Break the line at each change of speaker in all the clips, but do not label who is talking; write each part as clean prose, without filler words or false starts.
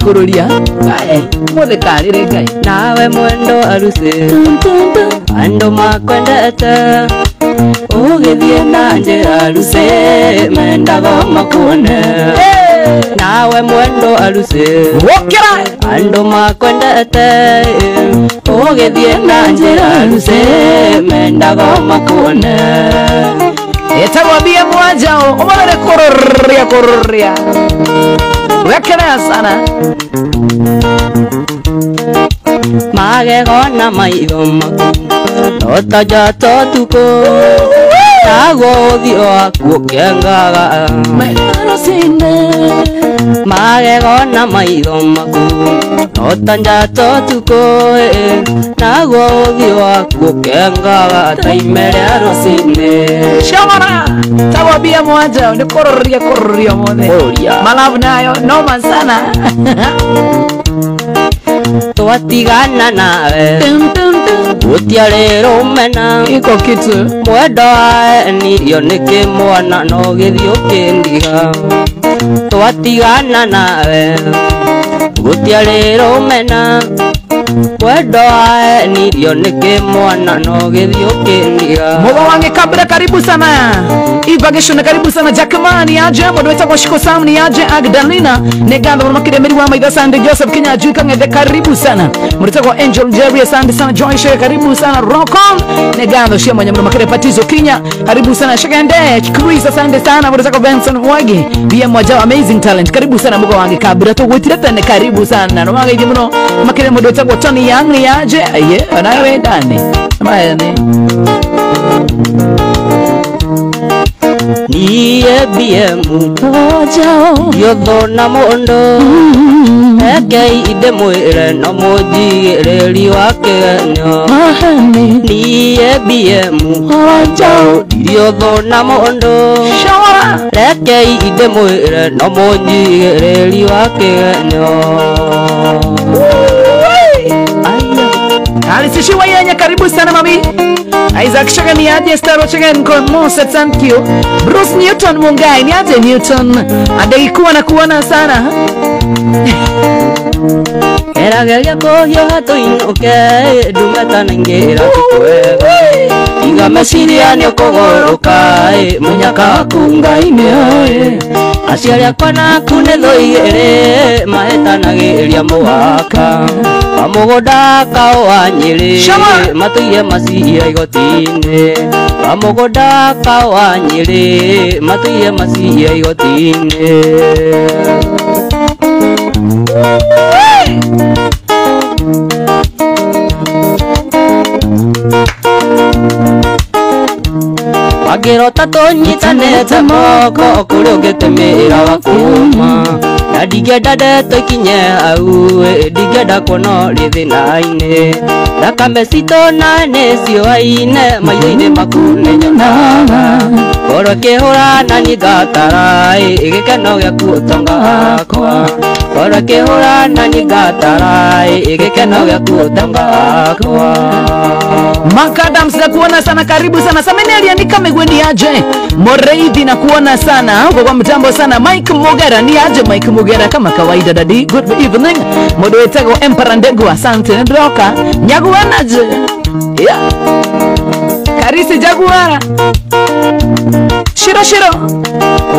Kururia. Mothe karire ngai.
Nawe mwendo aruse. Ando makwendete. Ugithie na njira aruse. Mendaga makuone. Nawe mwendo aruse.
Wokera.
Ando makwendete. Ugithie na njira aruse. Mendaga makuone.
Etawabia mwajao. Omare kururia. Wekera sana.
Magego na maitho maku Otaja totuko Nago thio aku kengaga Magego na maitho maku Otaja totuko Nago thio aku kengaga Taimere arosine
Shamara. Tawabia mwajao. Ni kururia mone. Malavu nayo. Noma sana.
Twatigana nawe Gutiarero mena
Iko kitu
Mwendo nirio niki mwana no githio kindiga Twatigana nawe Gutiarero mena Mwendo nirio niki mwana no githio kindiga
Mogo wange kabla karibu sana. Ivageshona karibu sana. Jackmani aje. Modo weta kwa shiko Sam ni aje. Agdalina Neganda Makide Meriwa Maida Sande Joseph Kenya Juka ngede karibu sana. Modo kwa Angel Jerry Sande sana. Joy Share karibu sana. Rockon Neganda Shia mwenye Modo Makide Patizo Kenya karibu sana. Shagende Chris Sande sana. Modo kwa Benson Wagi Bia Mwajao Amazing Talent karibu sana. Mogo wange kabla to wetireta ne karibu sana. No wange jimuno Makide Modo weta kwa Tony Young ni aje. Aye anawe dani Mayane
Niye BM
Tojao
Yotho na mondo Ekei ide mwire na mujigiriri wa Kenya
Mahani
Niye BM
Tojao
Yotho na mondo
Shawara
Ekei ide mwire na mujigiriri wa Kenya
Alisishiwa yenye karibu sana mami Isaac Shaga ni aje Staro Shaga nko Mose thank you Bruce Newton Mungai ni aje Newton Adekikuwa na kuona sana
Erageria kohio hato inoke Dumeta nengira kikwega Iga mesiria ni okogoroka Munyaka wakungai ni oe Aciari akwa naku nĩ thũigĩrĩ mahĩtanagĩria mũhaka wa mũgũnda kao wa Nyĩrĩ matũire maciria igoti-inĩ wa mũgũnda kao wa Nyĩrĩ matũire maciria igoti-inĩ Wangĩrota tũnyitanĩte moko kũrĩ ũngĩtũmĩra wa kuma na ndingĩenda ndeto ikinye hau ndingĩenda kuona ũrĩ thĩna-inĩ thakame citũ na nĩ ciũaine maitho-inĩ maku nĩ nyonaga ngoro ĩkĩhũra na niĩ ngatara gĩkeno gĩaku ũtonga wakwa ngoro ĩkĩhũra na niĩ ngatara gĩkeno gĩaku ũtonga wakwa
Makadams na kuona sana karibu sana Sameni aliandika Megweni aje Moreithi na kuona sana kwa mtambo sana Mike Mugera ni aje Mike Mugera kama kawaida dadi good evening Modo wetego Empara Ndegu asante Ndoka Nyaguana aje yeah. Karisi Jaguara Shiro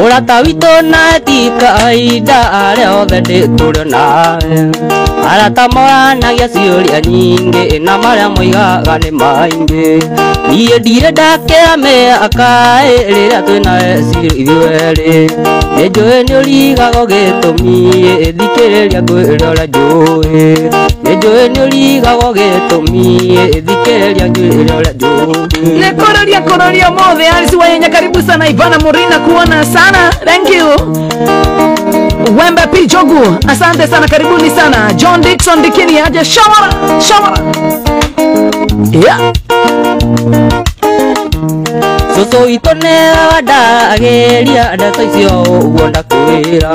Urata witũ na ti kawaida arĩa othe ndĩtũrio nawe arata moranagia ciũria nyingĩ na marĩa moigaga nĩ maingĩ niĩ ndirenda kĩa mĩaka rĩrĩa twĩna ciũria ithuerĩ nĩ njũĩ nĩ ũrigaga gĩtũmi thikĩrĩria ngwĩre ũrĩa njũĩ nĩ njũĩ nĩ ũrigaga gĩtũmi thikĩrĩria ngwĩre ũrĩa njũĩ
nĩ kũroria mothe Alice Wayenya karibu sana Ivana Murina kuona sana thank you Wembe P Jogu asante sana karibuni sana John Dixon Dikini aje shawara yeah
Cucu witũ nĩ wandageria ndeto icio ũguo ndakwĩra,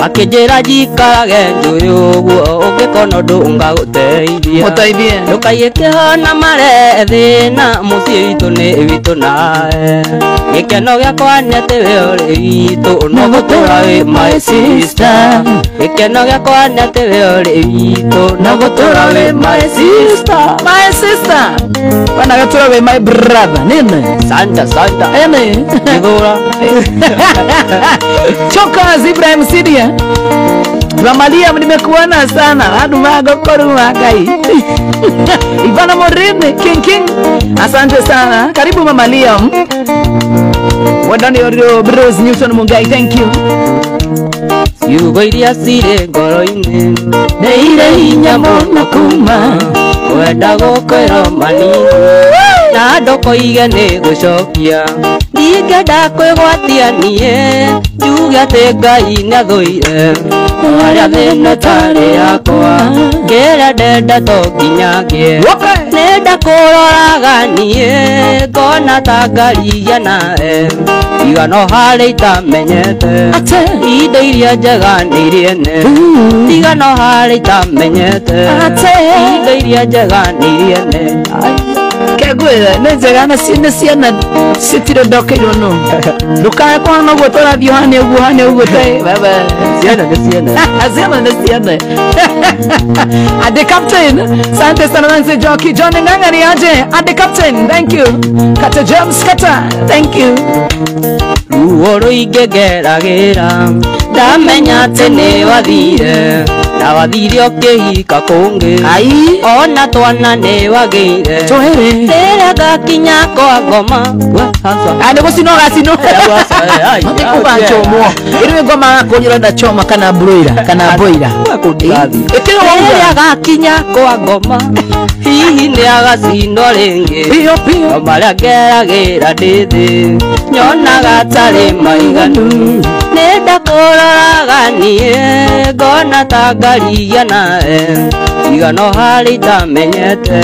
akĩnjĩra njikarage njũĩ ũguo ũngĩkona ũndũ ngagũteithia. Ndũkaige kĩeha na marethĩna, mũciĩ witũ nĩ witũ nawe. Gĩkeno gĩakwa nĩ atĩ we ũrĩ witũ, no gũtũũra wĩ my sister. Gĩkeno gĩakwa nĩ atĩ we ũrĩ witũ, no gũtũũra wĩ my sister.
My sister wana gũtũũra wĩ my brother nene.
Santa
ene
gĩthũra
Chokas Ibrahim Sidia Ramalia nimekuona sana hadu magokoru magai Ivana Morini King asante sana, karibu Mama Liam. Wadani Orio Bros Newton Mungai, thank you.
Yugo iria cirĩ ngoro-inĩ
nĩ irĩ hinya mũno kuma
wenda gũkwĩra manini na ndũkũige nĩ gũcokia. Ndingĩenda kwĩgwatia niĩ njuge atĩ Ngai nĩathũire harĩa thĩna tarĩ yakwa, kĩrĩa ndenda to nginya ngĩe. Nĩnda kũroraga niĩ ngona ta ngarigia nawe, iga no harĩa itamenyete indo iria njega nĩ irĩ ene. Iga no harĩa itamenyete indo iria njega nĩ irĩ ene.
Kegwĩra nĩ njega na ciana citirĩ ndokeirwo no ndũkae kwana ũguo tũrathiĩ hane ũguo te baba
ciana nĩ ciana
ciana nĩ ciana. Ade Captain asante sana Nancy Joki John Ng'ang'ani aje. Ade Captain, thank you. Kata James Kata, thank you.
Ruo rũingĩ ngeragĩra ndamenya atĩ nĩ wathire, na wathire ũkĩhika kũngĩ ona twana nĩ wagĩire. Rĩrĩa ngakinya kwa ngoma
nĩ gũcinwo gacinwo nĩkũgachomwo ĩrĩ ngoma kũnyũra ndachoma kana broira kana boira.
Rĩrĩa gakinya kwa ngoma hihi nĩ agacinwo rĩngĩ, o marĩa ngeragĩra ndĩ thĩ nyonaga tarĩ maiganu. Nĩnda kũroraga niĩ ngona ta ngarigia nawe, iga no harĩa itamenyete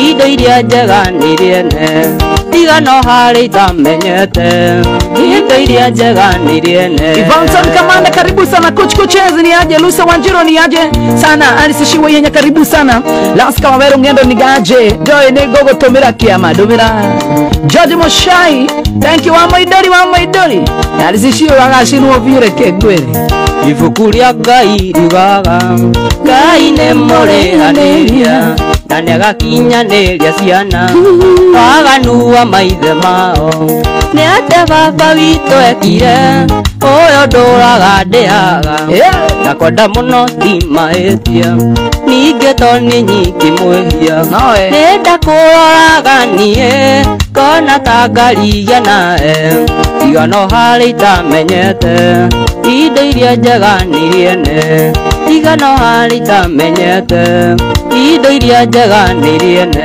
indo iria njega nĩ irĩ ene. Iga no harĩa itamenyete indo iria njega nĩ irĩ ene.
Ivanson Kamanda, karibu sana. Kuchkuchezi ni aje. Lusa Wanjiro ni aje sana. Alice Shiwe yenye karibu sana. Laska Wawero Ngendo ni gaje. Joy ni gogo tomira kiama domira. George Moshai, thank you. Wamaidori Alice Shiwe wagashinu ovire kegwere.
Ibuku rĩa Ngai riugaga Ngai nĩ mũrĩhanĩria na nĩagakinyanĩria ciana waganu wa maithe mao. Nĩ atĩ baba witũ ekire ũyũ ndũraga ndĩaga, na kwenda mũno ti mahĩtia ningĩ to nĩ nyingĩ mwĩhia. Nĩnda kũroraga niĩ ngona ta ngarigia nawe, iga no harĩa itamenyete indo iria njega nĩ irĩ ene. Iga no harĩa itamenyete indo iria njega nĩ irĩ ene.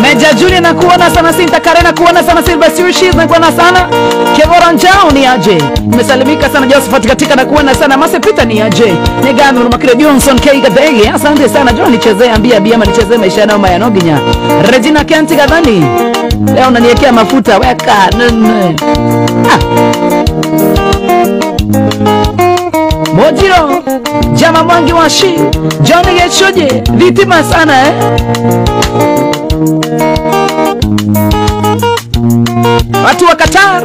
Meja Julia na kuona sana, Sinta Kare na kuona sana, Silva Sushi na kuona sana, Kevora Njao ni aje. Nimesalimika sana Josephat katika na kuona sana, Mase Peter ni aje. Negami Makire Johnson K Gadege, asante sana John, nichezee ambia biyama nichezee maisha na Maya Noginya. Regina Kenti Gadhani, leo unaniwekea mafuta weka nene. Mojiro Jama Mwangi Washi John Geshoje vitima sana watu wa Qatar.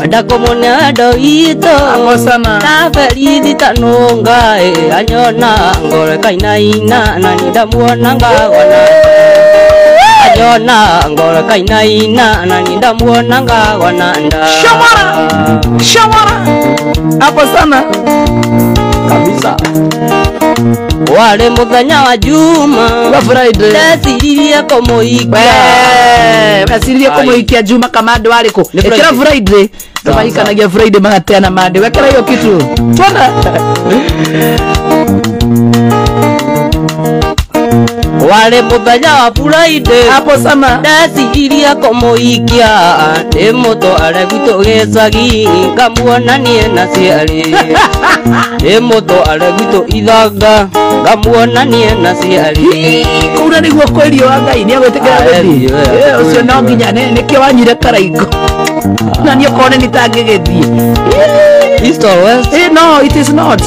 Adako monado ito
Amosana
na felizi tanunga anyona ngore kainaina na nidamuona ngawana. Anyona ngore kainaina na nidamuona ngawana nda.
Shamara hapo sana
kabisa. Wale muthenya wa Juma
wa Friday
ndeciririe kumuikia
ndeciririe kumuikia Juma Kamande wariko ekira Friday tumaikanagia Friday magateana mande wekera hiyo kitu twenda.
wale muthenya wa Friday
hapo sama
ndeciria kumuikia ni muto aregwito gicagi ngamuonanie na ciari ni muto aregwito ithanga ngamuonanie na ciari
kuna niguo kwerio wa Ngai ni agwetekera guthi ucio no nginya nikio wanyire karaiko na ni okone ni tangigethie
East or West?
No, it is not.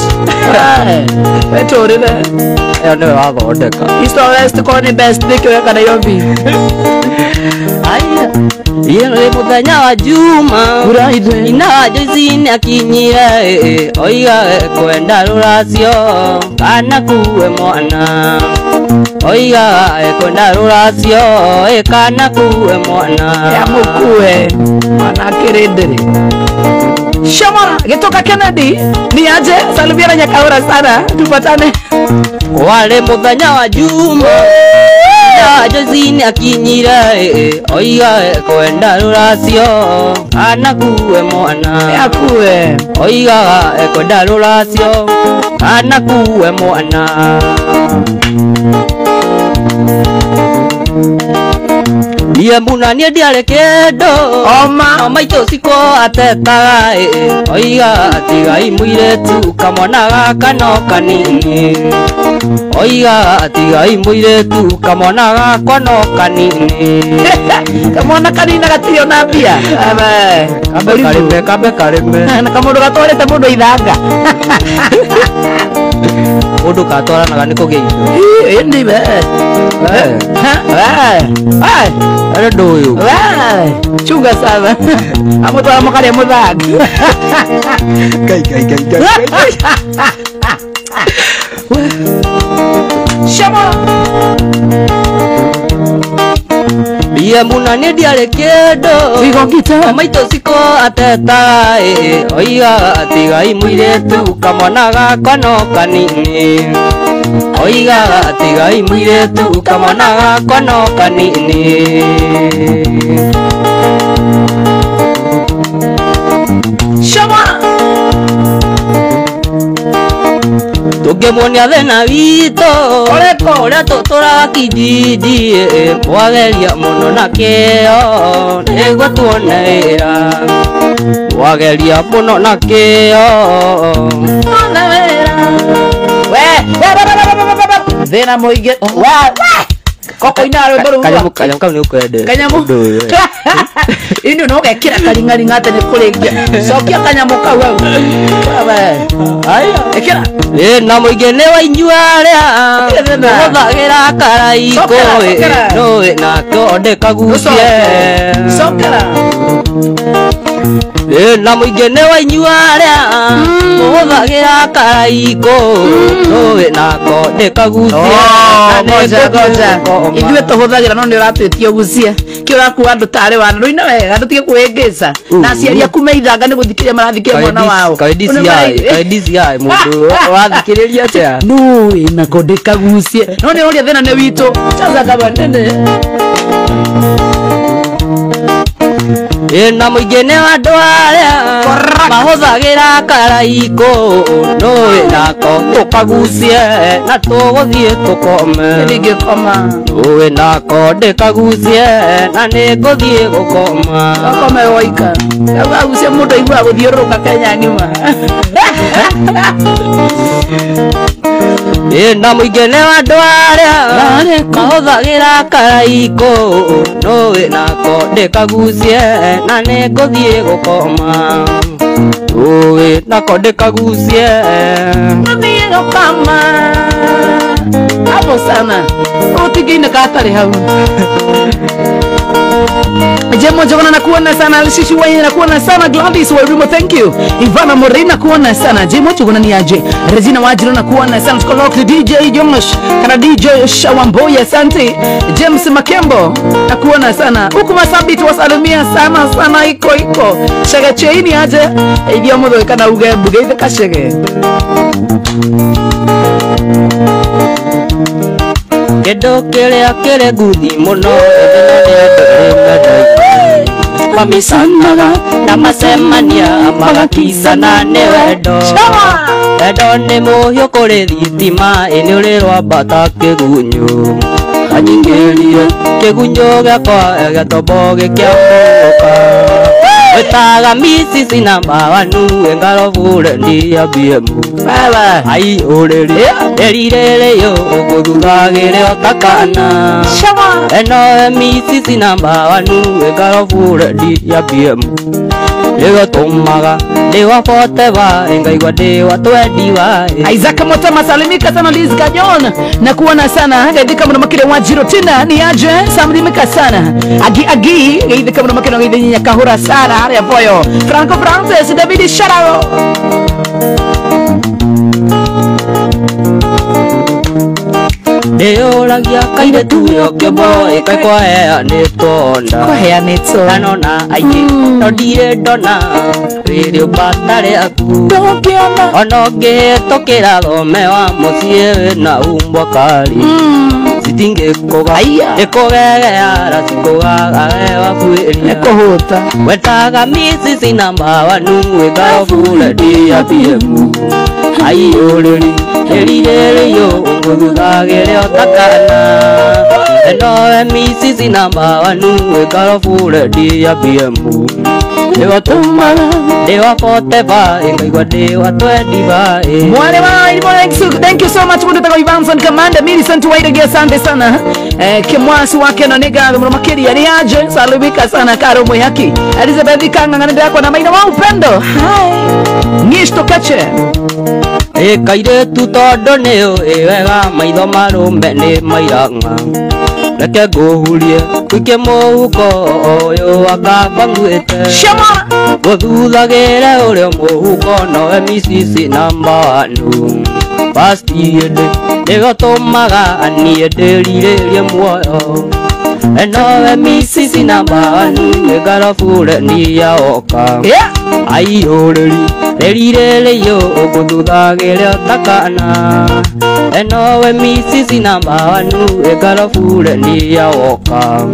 Wetorire
ene wathondeka
East or West kone best nikio kana yombi
aya yele muthenya wa Juma
Friday
ina Joyce akinyire oiga kwenda ruracio kana kuwe mwana oiga kwenda ruracio kana kuwe mwana
ya mukue mwana kirindiri Shama gitoka Kennedy ni aje salimia Nyakaura sana tupatane
wale muthenya wa Juma ina Joyce akinyire oiga kwenda ruracio kana kuwe mwana
ya kuwe
oiga kwenda ruracio kana kuwe mwana Iye muna nie ndiare kendo
Oma
maito siko atetaga oiga atigai muiretu kamwana gaka no kanini oiga atigai muiretu kamwana gaka no kanini
kamwana kanina gatirio na mbia
kambe karime
na kamundu gatwarite mundu ithanga
mundu katwaranaga ni kugia
indo indi be
Ada doyo.
Chunga sana. Amo tu amo kare mudag.
Kai.
Shama.
Iye muna ni ndiare kendo
Sigo kita
maito siko ateta oiga atigai muiretu kamwana gaka no kanini oiga atigai muiretu kamwana gaka no kanini
Shama
tukimuonia thina wito uria tuturaga kijiji mwageria muno na kio niguo tuone wira mwageria muno na kio
tuone wira thina muingi koko inaro mboru
kanyamu kau ni ukwende
kanyamu ino no gekira karingaringa tene kuringia cokia kanyamu kau au
aya
ekira
na muingi ni wainyuaria muthagira karaiko no na konde kagucie
sokera
na muingi ni wainyuaria muthagira karaiko no na konde kagucie
goja ithuĩ tũhũthagĩra no nĩ ũratwĩtio gucie kĩ ũrakuua andũ tarĩ wana rũina wega ndũtige kwĩngĩca na aciari aku me ithanga nĩ gũthikĩrĩria marathikĩrĩria mwana wao
kaidiciai mũndũ ũrathikĩrĩria atĩa
nũĩ na konde kagucie no nĩ ũrĩa thĩna nĩ witũ chazagaba nene
na muingi ni andu aria mahuthagira karaiko no nako tukagucie na tuguthie tukome
ningikoma
no nako ndikagucie na ninguthie gukoma
akome woika agucie mundu aigua guthiũrũrũka Kenya ng'ima
na muingi ni andu aria mahuthagira karaiko no nako ndikagucie na ninguthie gukoma uwe nako ndikagucie
nguthie gukoma hapo sana utigine katari hau Jemo Jogona nakuona sana Alishishi Wayne nakuona sana Gladys Wairimo thank you Ivana Morena nakuona sana Jemo Jogona ni aje Regina Wajiro nakuona sana Skolok DJ Jomosh kana DJ Shawamboya asante James Makembo nakuona sana huku masabiti wasalimia sana iko shege cheini aje idio mudho kana uge bugeithe kashege
Kedo kiria kire guthi muno mamisanaga na macemania magakisana nĩ wendo wendo nĩ mũhiũ kũrĩ thitima ĩnĩ ũrĩ rwambata kĩgunyũ anyingĩrie kĩgunyũ gĩakwa gĩatombo gĩkĩamũka wetaga misisi namba wanu engarobure ndia biemu
baba
ai oreri erireleyo ogudugagere otakana
shama
eno misisi namba wanu engarobure ndia biemu lego tomaga lewa poteva engaigwa dewa twediwa
Isaac Motama salimika sana Liz Kanyon na kuona sana gaidika mwana makile wa Jirotina ni aje salimika sana agi gaidika mwana makile gaidika kahura sana hali apoyo Franco Francis David Sharao
Deolagia kaire tuyo kemo ekakwa hea netonda
kwa hea neto
anona aiki nodire dona video batare aku
dokiana
onoge tokera thome wa mucie na umbwa kali sitinge koga ekogega rasikoga wa fueria
ekohota
wetaga misisi namba wanu ekafula dia biemu ai oreri erireleyo ngudugagere otakana eno misisi namba wanu ekafula dia biemu dewa tomaga dewa poteva engaigwa dewa twediva
Mwale thank you so much Mundutaka Ivanson Commander Millicent Waidege asante sana kimwasi wake na nega mwana makiri ni aje salubika sana karo moyaki Elizabeth Kanga ngana yako na maina wa upendo hi Ngisto kache
kaire tu todo neo wega maitho marumbe ni mairanga reke nguhurie kuike muhuko uyu akabangwite
shama
guthuthagire uria muhuko no misisi namba wanu past yende nigotumaga nie ndiririe muoyo eno misisi namba wanu ngarafure niyaoka ai oreri erireleyo oguthuthagire otakana eno misisi namba wanu ngarafure niyaoka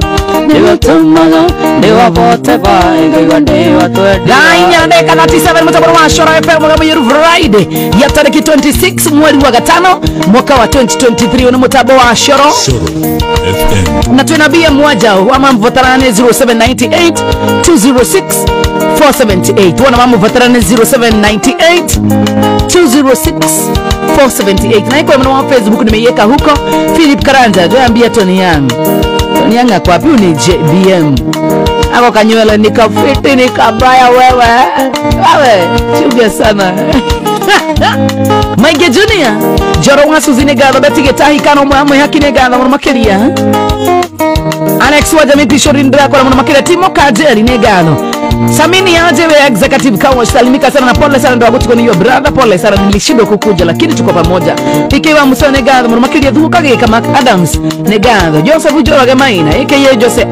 nigotumaga niwapoteva engaigwa ndiwa twedi
Laini kana 97 mtaboro wa Shora FM kama yeru Friday ya tariki 26 mwezi wa 5 mwaka wa 2023 na mtabo wa Shoro FM na tunabia mmoja wa mambo veterane 0798 206 478 wana mambo veterane 0798 206 478 na iko mwana wa Facebook nimeiweka huko Philip Karanja tuambia Tony Yang kwa wapi ni JBM ako kanywele nikafiti nikabaya wewe chuga sana Mike Junior Joro wasu zinegada betige tahi kano mwe hakinegada mwana makeria Alex wajami pishorindra kwa mwana makeria Timo Kajeri negado Samini aje we executive kawa salimika sana na pole sana ndo abutuko niyo brother pole sana nilishindo kukuja lakini tuko pamoja ikiwa musa negado mwana makeria dhukage kama Adams negado Joseph Joro gemaina aka Jose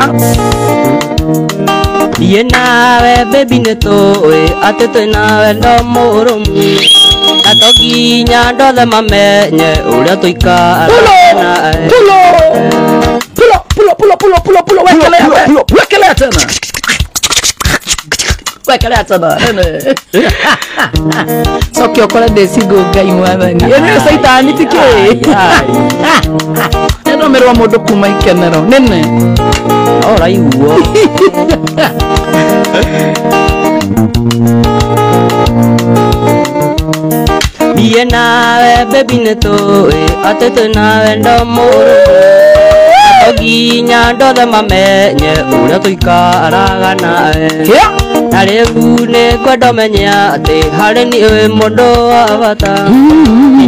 Ye nawe baby netoe atete nawe ndo murumu natokinya ndothe mamenye uria tuikara
wekelea tena wekelea tena sokyo kora desigo ngai mwathani ene saitani tike eno merwa mundu kuma ikenero nene
ora iguo Ye nawe baby netoe atete nawe ndo murumu natokinya ndothe mamenye uria tuikaraga nawe na riu ni kwenda menya ati hari ni mundu wa bata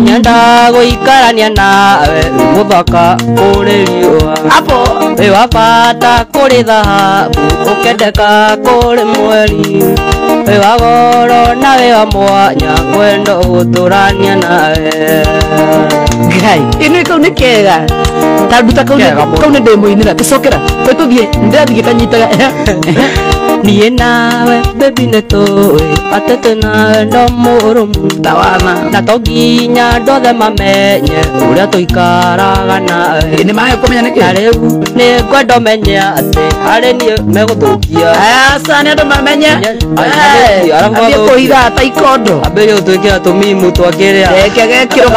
nyenda guikarania nawe muthaka kuri riua
hapo
wi wa bata kuri thahabu ukendeka kuri mweri wi wa goro na wi wa mwanya kwenda guturania nawe
ngai ino kau ni kega taruta kau ni demo inira kisokera twetuthie ndathie kanyitaga
niĩ nawe baby netoe atete nawe ndo murumu
tawana
na to nginya ndothe mamenye uria tuikaraga nawe
ni mahe kumenya niki
na riu ni ngwenda menye ati hari ni meguthukia
asa ni andu mamenye ambie kuhiga ta ikondo
ambire utwikira tumimu twakiria
reke gekiro